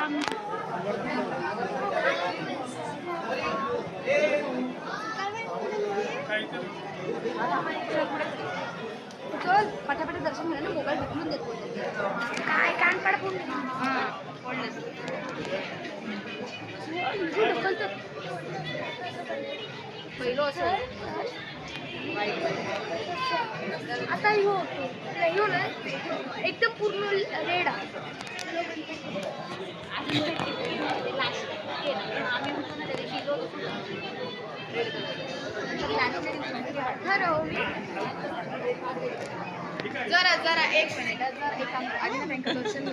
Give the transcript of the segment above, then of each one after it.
चल पटापट दर्शन घ्या ना, मोबाईल ढकलून देतो काय कान पडा पहिलं असं आता हो ना एकदम पूर्ण रेड आहे. जरा जरा एक मिनिट आधी ना बँक दर्शन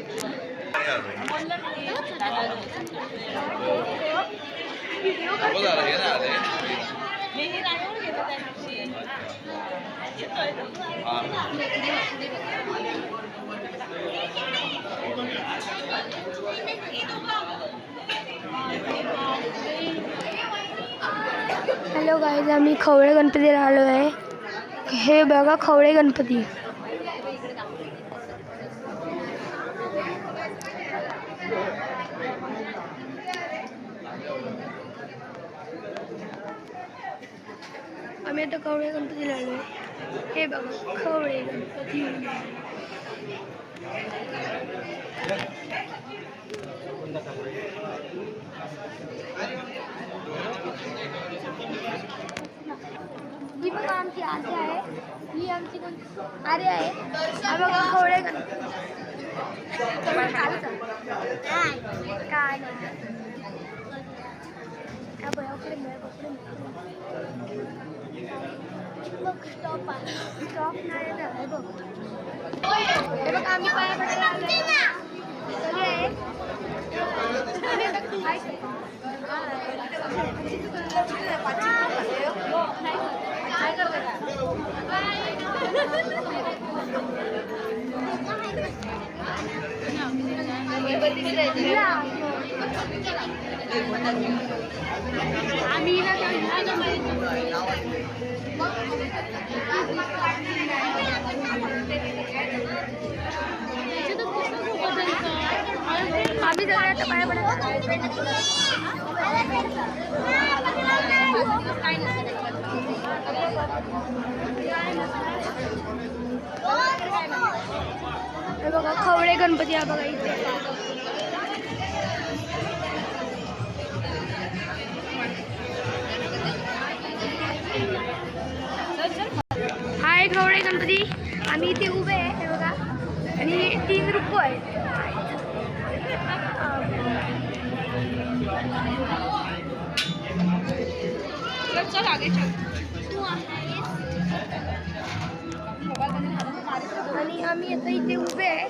हॅलो गाईज, आम्ही खवळे गणपतीला आलो आहे. हे बघा खवळे गणपती. आम्ही आता खवळे गणपतीला आलो आहे. हे बघा खवळे गणपती. ही बघा आमची आजी आहे, ही आमची आर्य आहे. हा बघा खवळे गणपती. काय स्टॉप नाही ना. हे बघा आम्ही पाया पडायला आम्ही आता पाया पडायला बघा खवळे गणपती. हा बघा इथे हा एक खवळे गणपती. आम्ही इथे उभे आहे हे बघा, आणि 3 रूप आहेत. चल आगे चल. आणि आम्ही आता इथे उभे आहे.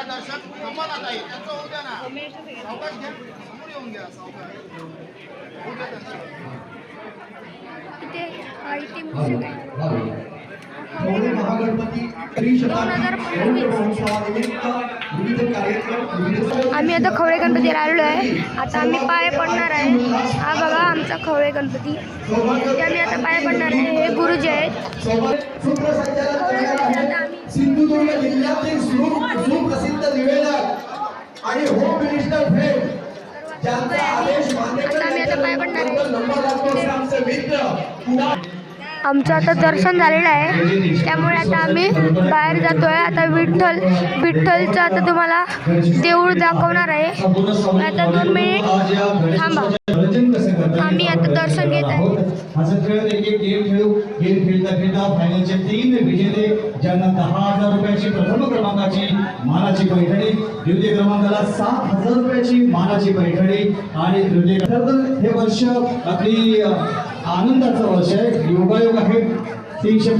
दर्शक कमाल आता त्यांचं होऊ द्या ना, सावकाश घ्या, समोर येऊन घ्या सावकाश. इथे मूर्ती आहे. आम्ही आता खवळे गणपतीला आलेलो आहे. आता आम्ही पाय पडणार आहे. हा बघा आमचा खवळे गणपती. इथे आम्ही आता पाय पडणार आहे. हे गुरुजी आहेत. सिंधुदुर्ग जिल्ह्यातील सुप्रसिद्ध निवेदक आणि होम मिनिस्टर फ्रेंड ज्यांचा आदेश मान्य आमचं आता दर्शन झालेलं आहे, त्यामुळे आता आम्ही बाहेर जातोय. आता विठ्ठलचं आता तुम्हाला देऊळ दाखवणार आहे. आता 2 मिनिट थांबा, आम्ही आता दर्शन घेत आहे. फायनलचे 3 विजेते ज्यांना 10,000 रुपयाची प्रथम क्रमांकाची मानाची पैठणी, द्वितीय क्रमांकाला 7,000 रुपयाची मानाची पैठणी आणि तृतीय. हे वर्ष अगदी आनंदाचं वर्ष आहे. योगायोग आहे. 300